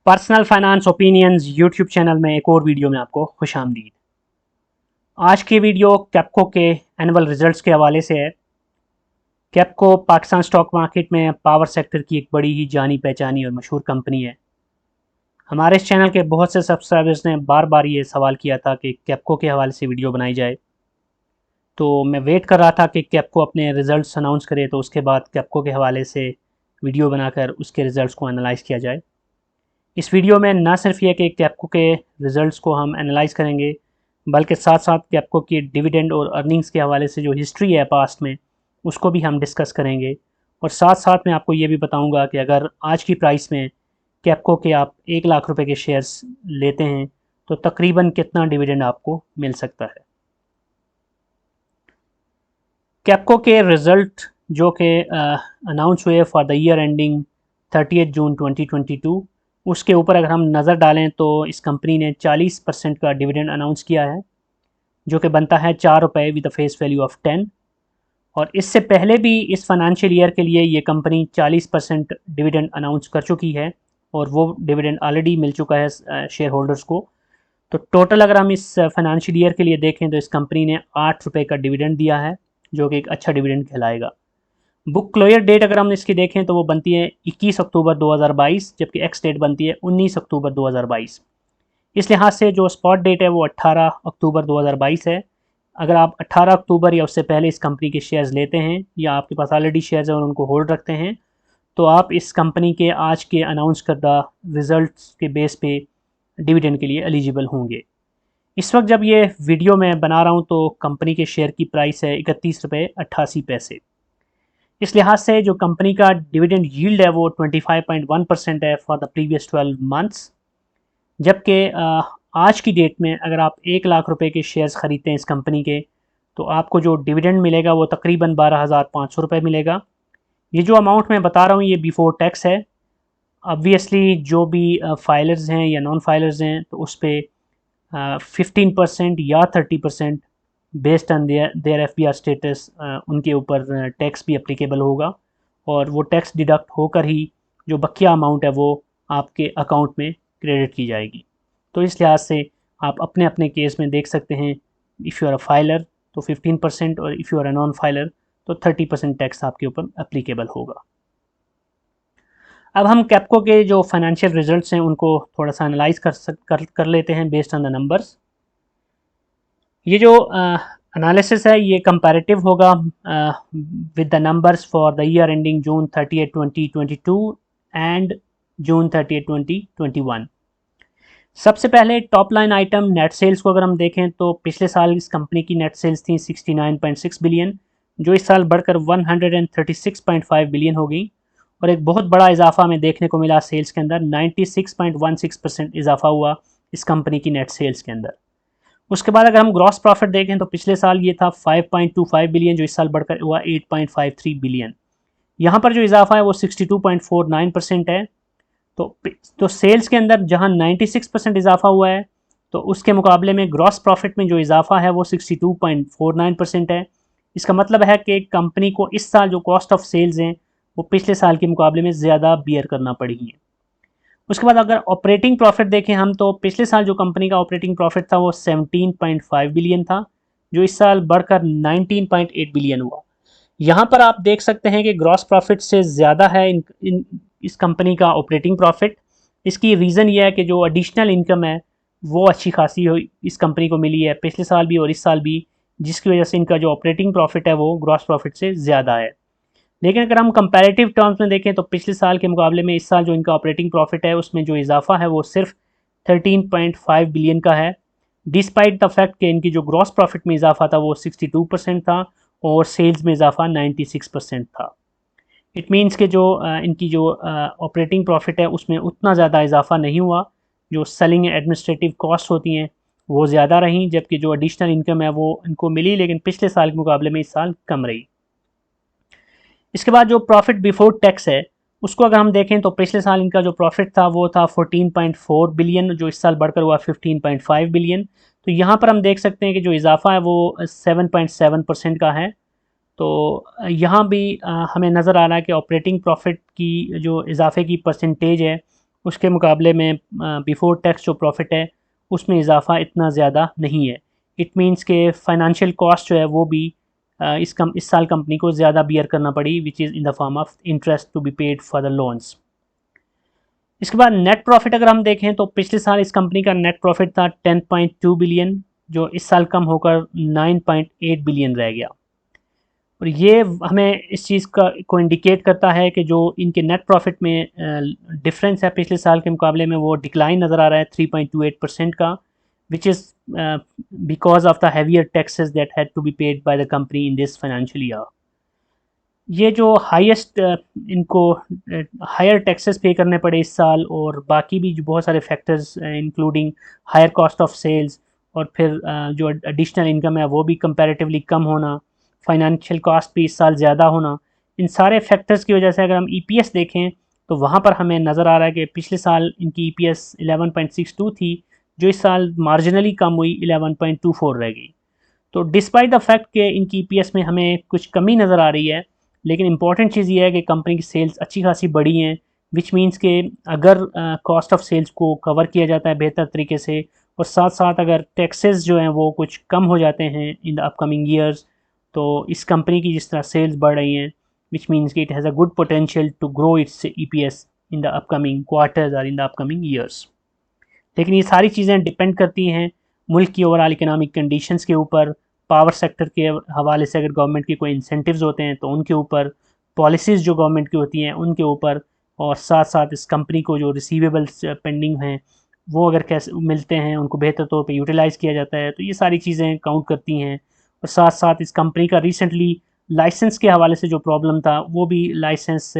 Personal finance opinions YouTube channel में एक और वीडियो में आपको खुशामदीद। आज की वीडियो कैप्को के एनुअल रिजल्ट्स के हवाले से है। कैप्को पाकिस्तान स्टॉक मार्केट में पावर सेक्टर की एक बड़ी ही जानी पहचानी और मशहूर कंपनी है। हमारे इस चैनल के बहुत से सब्सक्राइबर्स ने बार बार ये सवाल किया था कि कैप्को के हवाले से वीडियो बनाई जाए, तो मैं वेट कर रहा था कि कैप्को अपने रिज़ल्ट्स अनाउंस करे तो उसके बाद कैप्को के हवाले से वीडियो बनाकर उसके रिज़ल्ट्स को एनालाइज किया जाए। इस वीडियो में ना सिर्फ ये कि कैप्को के रिज़ल्ट्स को हम एनालाइज करेंगे, बल्कि साथ साथ कैप्को की डिविडेंड और अर्निंग्स के हवाले से जो हिस्ट्री है पास्ट में, उसको भी हम डिस्कस करेंगे। और साथ साथ मैं आपको ये भी बताऊंगा कि अगर आज की प्राइस में कैप्को के आप 1 लाख रुपए के शेयर्स लेते हैं तो तकरीबन कितना डिविडेंड आपको मिल सकता है। कैप्को के रिज़ल्ट जो कि अनाउंस हुए फॉर द ईयर एंडिंग 30 जून 2022, उसके ऊपर अगर हम नज़र डालें तो इस कंपनी ने 40% का डिविडेंड अनाउंस किया है, जो कि बनता है ₹4 with a face value of 10। और इससे पहले भी इस फाइनेंशियल ईयर के लिए ये कंपनी 40% डिविडेंड अनाउंस कर चुकी है और वो डिविडेंड ऑलरेडी मिल चुका है शेयर होल्डर्स को। तो टोटल अगर हम इस फाइनेंशियल ईयर के लिए देखें तो इस कंपनी ने ₹8 का डिविडेंड दिया है, जो कि एक अच्छा डिविडेंड कहलाएगा। बुक क्लोजर डेट अगर हम इसकी देखें तो वो बनती है 21 अक्टूबर 2022, जबकि एक्स डेट बनती है 19 अक्टूबर 2022। इस लिहाज से जो स्पॉट डेट है वो 18 अक्टूबर 2022 है। अगर आप 18 अक्टूबर या उससे पहले इस कंपनी के शेयर्स लेते हैं या आपके पास ऑलरेडी शेयर्स हैं और उनको होल्ड रखते हैं, तो आप इस कंपनी के आज के अनाउंस करदा रिजल्ट्स के बेस पे डिविडेंड के लिए एलिजिबल होंगे। इस वक्त जब ये वीडियो मैं बना रहा हूँ तो कंपनी के शेयर की प्राइस है ₹31.88। इस लिहाज से जो कंपनी का डिविडेंड यील्ड है वो 25.1% है फॉर द प्रीवियस 12 मंथ्स। जबकि आज की डेट में अगर आप 1 लाख रुपए के शेयर्स ख़रीदते हैं इस कंपनी के, तो आपको जो डिविडेंड मिलेगा वो तकरीबन 12,500 रुपये मिलेगा। ये जो अमाउंट मैं बता रहा हूँ ये बिफोर टैक्स है। ऑब्वियसली जो भी फाइलर्स हैं या नॉन फाइलर्स हैं तो उस पर 15% या 30% based on their FBR status उनके ऊपर टैक्स भी अप्लीकेबल होगा, और वो टैक्स डिडक्ट होकर ही जो बकिया अमाउंट है वो आपके अकाउंट में क्रेडिट की जाएगी। तो इस लिहाज से आप अपने अपने केस में देख सकते हैं, if you are a filer तो 15% और if you are a non filer तो 30% टैक्स आपके ऊपर अप्लीकेबल होगा। अब हम कैप्को के जो फाइनेंशियल रिजल्ट्स हैं उनको थोड़ा सा एनालाइज कर लेते हैं बेस्ड ऑन द नंबर्स। ये जो एनालिसिस है ये कंपैरेटिव होगा with the numbers for the year ending June 30 2022 and June 30 2021। सबसे पहले top line item net sales को अगर हम देखें तो पिछले साल इस कंपनी की नेट सेल्स थी 69.6 बिलियन, जो इस साल बढ़कर 136.5 बिलियन हो गई। और एक बहुत बड़ा इजाफा हमें देखने को मिला सेल्स के अंदर, 96.16% इजाफा हुआ इस कंपनी की नेट सेल्स के अंदर। उसके बाद अगर हम ग्रॉस प्रॉफिट देखें तो पिछले साल ये था 5.25 बिलियन, जो इस साल बढ़कर हुआ 8.53 बिलियन। यहाँ पर जो इजाफा है वो 62.49% है। तो सेल्स के अंदर जहाँ 96% इजाफा हुआ है, तो उसके मुकाबले में ग्रॉस प्रॉफिट में जो इजाफा है वो 62.49% है। इसका मतलब है कि कंपनी को इस साल जो कॉस्ट ऑफ सेल्स हैं वो पिछले साल के मुकाबले में ज़्यादा बियर करना पड़ी है। उसके बाद अगर ऑपरेटिंग प्रॉफिट देखें हम, तो पिछले साल जो कंपनी का ऑपरेटिंग प्रॉफिट था वो 17.5 बिलियन था, जो इस साल बढ़कर 19.8 बिलियन हुआ। यहाँ पर आप देख सकते हैं कि ग्रॉस प्रॉफिट से ज़्यादा है इस कंपनी का ऑपरेटिंग प्रॉफिट। इसकी रीज़न ये है कि जो एडिशनल इनकम है वो अच्छी खासी इस कंपनी को मिली है पिछले साल भी और इस साल भी, जिसकी वजह से इनका जो ऑपरेटिंग प्रॉफिट है वो ग्रॉस प्रॉफिट से ज़्यादा है। लेकिन अगर हम कंपैरेटिव टर्म्स में देखें तो पिछले साल के मुकाबले में इस साल जो इनका ऑपरेटिंग प्रॉफिट है उसमें जो इजाफा है वो सिर्फ 13.5 बिलियन का है, डिस्पाइट द फैक्ट कि इनकी जो ग्रॉस प्रॉफिट में इजाफा था वो 62% था और सेल्स में इजाफा 96% था। इट मीन्स कि जो इनकी जो ऑपरेटिंग प्रॉफिट है उसमें उतना ज़्यादा इजाफा नहीं हुआ। जो सेलिंग एडमिनिस्ट्रेटिव कॉस्ट होती हैं वो ज़्यादा रहीं, जबकि जो एडिशनल इनकम है वो इनको मिली लेकिन पिछले साल के मुकाबले में इस साल कम रही। इसके बाद जो प्रॉफिट बिफोर टैक्स है उसको अगर हम देखें तो पिछले साल इनका जो प्रॉफिट था वो था 14.4 बिलियन, जो इस साल बढ़कर हुआ 15.5 बिलियन। तो यहाँ पर हम देख सकते हैं कि जो इजाफा है वो 7.7% का है। तो यहाँ भी हमें नज़र आ रहा है कि ऑपरेटिंग प्रॉफिट की जो इजाफे की परसेंटेज है उसके मुकाबले में बिफ़ोर टैक्स जो प्रॉफिट है उसमें इजाफा इतना ज़्यादा नहीं है। इट मीन्स के फाइनेंशियल कॉस्ट जो है वो भी इस साल कंपनी को ज़्यादा बियर करना पड़ी, which is in the form of interest to be paid for the loans. इसके बाद नेट प्रॉफिट अगर हम देखें तो पिछले साल इस कंपनी का नेट प्रॉफिट था 10.2 बिलियन, जो इस साल कम होकर 9.8 बिलियन रह गया। और ये हमें इस चीज़ को इंडिकेट करता है कि जो इनके नेट प्रॉफिट में डिफरेंस है पिछले साल के मुकाबले में, वो डिक्लाइन नज़र आ रहा है 3.28% का, which is because of the heavier taxes that had to be paid by the company in this financial year. ये जो हाईएस्ट इनको हायर टैक्सेस पे करने पड़े इस साल, और बाकी भी जो बहुत सारे factors including higher cost of sales, और फिर जो एडिशनल इनकम है वो भी कंपैरेटिवली कम होना, फाइनेंशियल कॉस्ट भी इस साल ज़्यादा होना, इन सारे फैक्टर्स की वजह से अगर हम ईपीएस देखें तो वहाँ पर हमें नज़र आ रहा है कि पिछले साल इनकी ईपीएस 11.62 थी, जो इस साल मार्जिनली कम हुई 11.24 रह गई। तो डिस्पाइट द फैक्ट कि इनकी ईपीएस में हमें कुछ कमी नज़र आ रही है, लेकिन इंपॉर्टेंट चीज़ ये है कि कंपनी की सेल्स अच्छी खासी बढ़ी हैं, विच मीन्स के अगर कॉस्ट ऑफ सेल्स को कवर किया जाता है बेहतर तरीके से, और साथ साथ अगर टैक्सेस जो हैं वो कुछ कम हो जाते हैं इन द अपकमिंग ईयर्स, तो इस कंपनी की जिस तरह सेल्स बढ़ रही हैं, विच मीन्स कि it has a good potential to grow its EPS in the upcoming quarters और इन द अपकमिंग ईयर्स। लेकिन ये सारी चीज़ें डिपेंड करती हैं मुल्क की ओवरऑल इकोनॉमिक कंडीशंस के ऊपर, पावर सेक्टर के हवाले से अगर गवर्नमेंट की कोई इंसेंटिव्स होते हैं तो उनके ऊपर, पॉलिसीज़ जो गवर्नमेंट की होती हैं उनके ऊपर, और साथ साथ इस कंपनी को जो रिसीवेबल्स पेंडिंग हैं वो अगर कैसे मिलते हैं, उनको बेहतर तौर पे यूटिलाइज़ किया जाता है, तो ये सारी चीज़ें काउंट करती हैं। और साथ साथ इस कंपनी का रिसेंटली लाइसेंस के हवाले से जो प्रॉब्लम था, वो भी लाइसेंस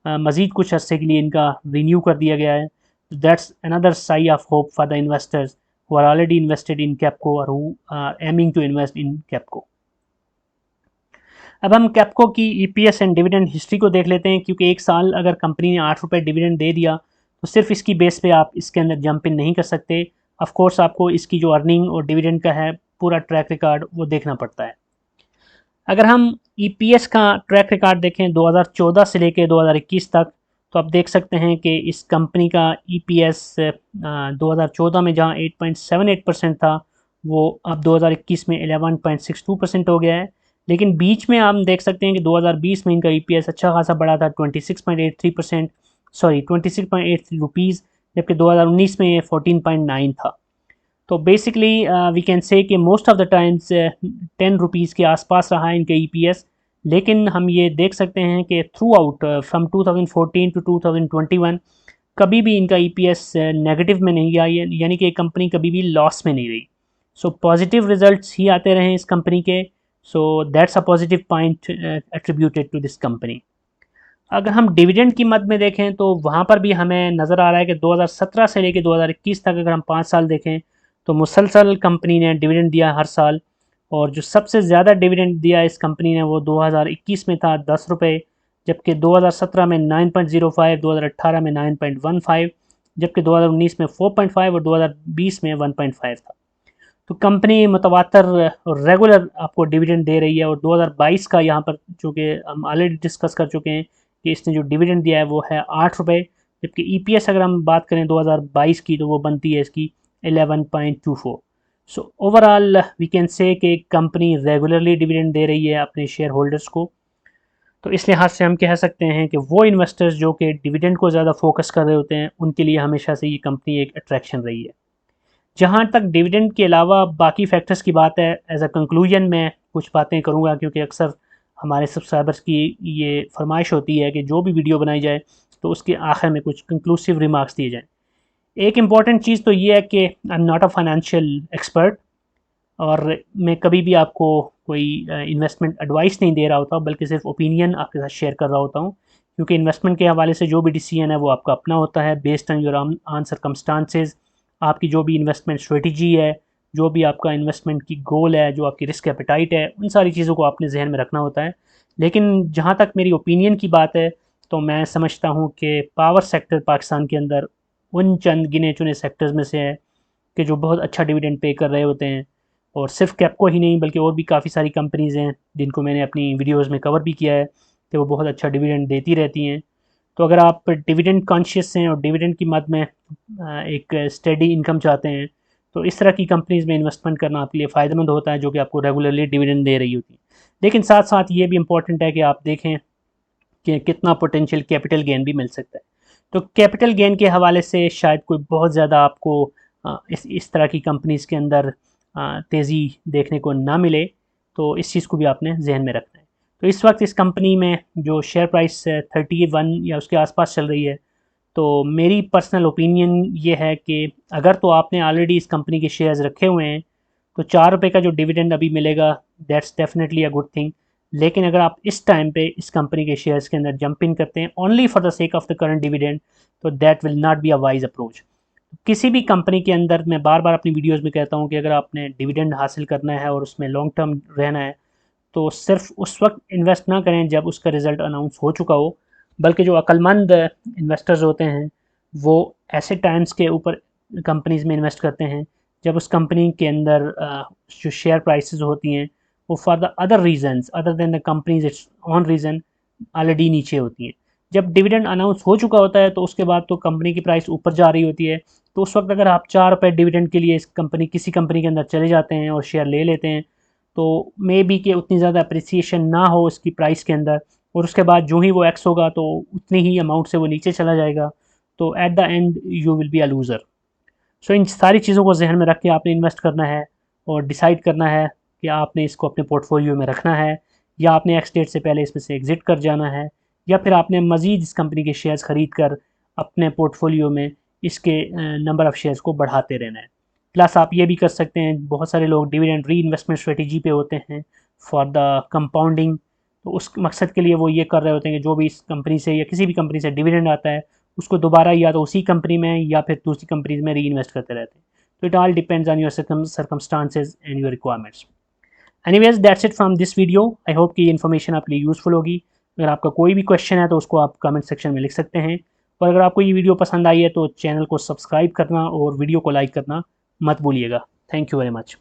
मज़ीद कुछ अरसे के लिए इनका रिन्यू कर दिया गया है। That's another sigh of hope for the investors who are already invested in Capco or who are aiming to invest in Capco. अब हम कैपको की ईपीएस एंड डिविडेंड हिस्ट्री को देख लेते हैं, क्योंकि एक साल अगर कंपनी ने 8 रुपये डिविडेंड दे दिया तो सिर्फ इसकी बेस पे आप इसके अंदर जंप इन नहीं कर सकते। ऑफ कोर्स आपको इसकी जो अर्निंग और डिविडेंड का है पूरा ट्रैक रिकॉर्ड वो देखना पड़ता है। अगर हम ईपीएस का ट्रैक रिकॉर्ड देखें 2014 से लेकर 2021 तक, तो आप देख सकते हैं कि इस कंपनी का ईपीएस 2014 में जहां 8.78% था, वो अब 2021 में 11.62% हो गया है। लेकिन बीच में आप देख सकते हैं कि 2020 में इनका ईपीएस अच्छा खासा बढ़ा था 26.83%, सॉरी 26.83 रुपीज़, जबकि 2019 में ये 14.9 था। तो बेसिकली वी कैन से कि most of the times 10 rupees के आसपास रहा है इनका ईपीएस। लेकिन हम ये देख सकते हैं कि थ्रू आउट फ्रॉम 2014 टू 2021 कभी भी इनका ईपीएस नेगेटिव में नहीं गया, यानी कि कंपनी कभी भी लॉस में नहीं रही। सो पॉजिटिव रिजल्ट्स ही आते रहे इस कंपनी के। So that's a positive point attributed to this company. अगर हम डिविडेंड की मद में देखें तो वहाँ पर भी हमें नज़र आ रहा है कि 2017 से लेकर 2021 तक अगर हम 5 साल देखें तो मुसलसल कंपनी ने डिविडेंड दिया हर साल, और जो सबसे ज़्यादा डिविडेंड दिया इस कंपनी ने वो 2021 में था 10 रुपये, जबकि 2017 में 9.05, 2018 में 9.15, जबकि 2019 में 4.5 और 2020 में 1.5 था। तो कंपनी मुतवातर और रेगुलर आपको डिविडेंड दे रही है। और 2022 का यहाँ पर जो कि हम ऑलरेडी डिस्कस कर चुके हैं कि इसने जो डिविडेंड दिया है वो है 8 रुपये, जबकि ईपीएस अगर हम बात करें 2022 की तो वो बनती है इसकी 11.24। So overall we can say कि कंपनी रेगुलरली डिविडेंड दे रही है अपने शेयर होल्डर्स को। तो इस लिहाज से हम कह सकते हैं कि वो इन्वेस्टर्स जो कि डिविडेंड को ज़्यादा फोकस कर रहे होते हैं उनके लिए हमेशा से ये कंपनी एक अट्रैक्शन रही है। जहाँ तक डिविडेंड के अलावा बाकी फैक्टर्स की बात है, एज अ कंक्लूजन मैं कुछ बातें करूँगा, क्योंकि अक्सर हमारे सब्सक्राइबर्स की ये फरमाइश होती है कि जो भी वीडियो बनाई जाए तो उसके आखिर में कुछ कंक्लूसिव रिमार्क्स दिए जाएँ। एक इम्पॉर्टेंट चीज़ तो ये है कि I am not a financial expert, और मैं कभी भी आपको कोई इन्वेस्टमेंट एडवाइस नहीं दे रहा होता, बल्कि सिर्फ ओपिनियन आपके साथ शेयर कर रहा होता हूँ, क्योंकि इन्वेस्टमेंट के हवाले से जो भी डिसीजन है वो आपका अपना होता है, based on your on circumstances. आपकी जो भी इन्वेस्टमेंट स्ट्रेटजी है, जो भी आपका इन्वेस्टमेंट की गोल है, जो आपकी रिस्क एपेटाइट है, उन सारी चीज़ों को आपने जहन में रखना होता है। लेकिन जहाँ तक मेरी ओपिनियन की बात है तो मैं समझता हूँ कि पावर सेक्टर पाकिस्तान के अंदर उन चंद गिने चुने सेक्टर्स में से है कि जो बहुत अच्छा डिविडेंड पे कर रहे होते हैं। और सिर्फ कैपको ही नहीं बल्कि और भी काफ़ी सारी कंपनीज़ हैं जिनको मैंने अपनी वीडियोज़ में कवर भी किया है कि वो बहुत अच्छा डिविडेंड देती रहती हैं। तो अगर आप डिविडेंड कॉन्शियस हैं और डिविडेंड की मद में एक स्टेडी इनकम चाहते हैं तो इस तरह की कंपनीज़ में इन्वेस्टमेंट करना आपके लिए फ़ायदेमंद होता है, जो कि आपको रेगुलरली डिविडेंड दे रही होती है। लेकिन साथ साथ ये भी इम्पॉर्टेंट है कि आप देखें कि कितना पोटेंशियल कैपिटल गेन भी मिल सकता है। तो कैपिटल गेन के हवाले से शायद कोई बहुत ज़्यादा आपको इस तरह की कंपनीज़ के अंदर तेज़ी देखने को ना मिले, तो इस चीज़ को भी आपने जहन में रखना है। तो इस वक्त इस कंपनी में जो शेयर प्राइस 31 या उसके आसपास चल रही है, तो मेरी पर्सनल ओपिनियन ये है कि अगर तो आपने ऑलरेडी इस कंपनी के शेयर्स रखे हुए हैं तो 4 रुपये का जो डिविडेंड अभी मिलेगा that's definitely a good thing. लेकिन अगर आप इस टाइम पे इस कंपनी के शेयर्स के अंदर जंप इन करते हैं only for the sake of the current dividend, तो that will not be a wise approach. किसी भी कंपनी के अंदर मैं बार बार अपनी वीडियोस में कहता हूँ कि अगर आपने डिविडेंड हासिल करना है और उसमें लॉन्ग टर्म रहना है तो सिर्फ उस वक्त इन्वेस्ट ना करें जब उसका रिज़ल्ट अनाउंस हो चुका हो, बल्कि जो अक्लमंद इन्वेस्टर्स होते हैं वो ऐसे टाइम्स के ऊपर कंपनीज़ में इन्वेस्ट करते हैं जब उस कंपनी के अंदर जो शेयर प्राइसेस होती हैं वो for the other reasons other than the companies it's on reason already नीचे होती हैं। जब डिविडेंड अनाउंस हो चुका होता है तो उसके बाद तो कंपनी की प्राइस ऊपर जा रही होती है, तो उस वक्त अगर आप 4 रुपये डिविडेंड के लिए किसी कंपनी के अंदर चले जाते हैं और शेयर ले लेते हैं तो मे बी कि उतनी ज़्यादा अप्रिसिएशन ना हो उसकी प्राइस के अंदर, और उसके बाद जो ही वो एक्स होगा तो उतनी ही अमाउंट से वो नीचे चला जाएगा, तो at the end you will be a loser. So इन सारी चीज़ों को जहन में रख के आपने इन्वेस्ट करना है और डिसाइड करना है कि आपने इसको अपने पोर्टफोलियो में रखना है या आपने एक्स डेट से पहले इसमें से एग्ज़िट कर जाना है, या फिर आपने मज़ीद इस कंपनी के शेयर्स ख़रीद कर अपने पोर्टफोलियो में इसके नंबर ऑफ़ शेयर्स को बढ़ाते रहना है। प्लस आप ये भी कर सकते हैं, बहुत सारे लोग डिविडेंड री इन्वेस्टमेंट स्ट्रेटजी पे होते हैं फॉर द कंपाउंडिंग, तो उस मकसद के लिए वो ये कर रहे होते हैं कि जो भी इस कंपनी से या किसी भी कंपनी से डिविडेंड आता है उसको दोबारा या तो उसी कंपनी में या फिर दूसरी कंपनीज में री इन्वेस्ट करते रहते हैं। तो it all depends on your circumstances and your requirements. Anyways that's it from this video. I hope कि ये इन्फॉर्मेशन आपके लिए यूज़फुल होगी। अगर आपका कोई भी क्वेश्चन है तो उसको आप कमेंट सेक्शन में लिख सकते हैं, और अगर आपको ये वीडियो पसंद आई है तो चैनल को सब्सक्राइब करना और वीडियो को लाइक करना मत भूलिएगा। Thank you very much.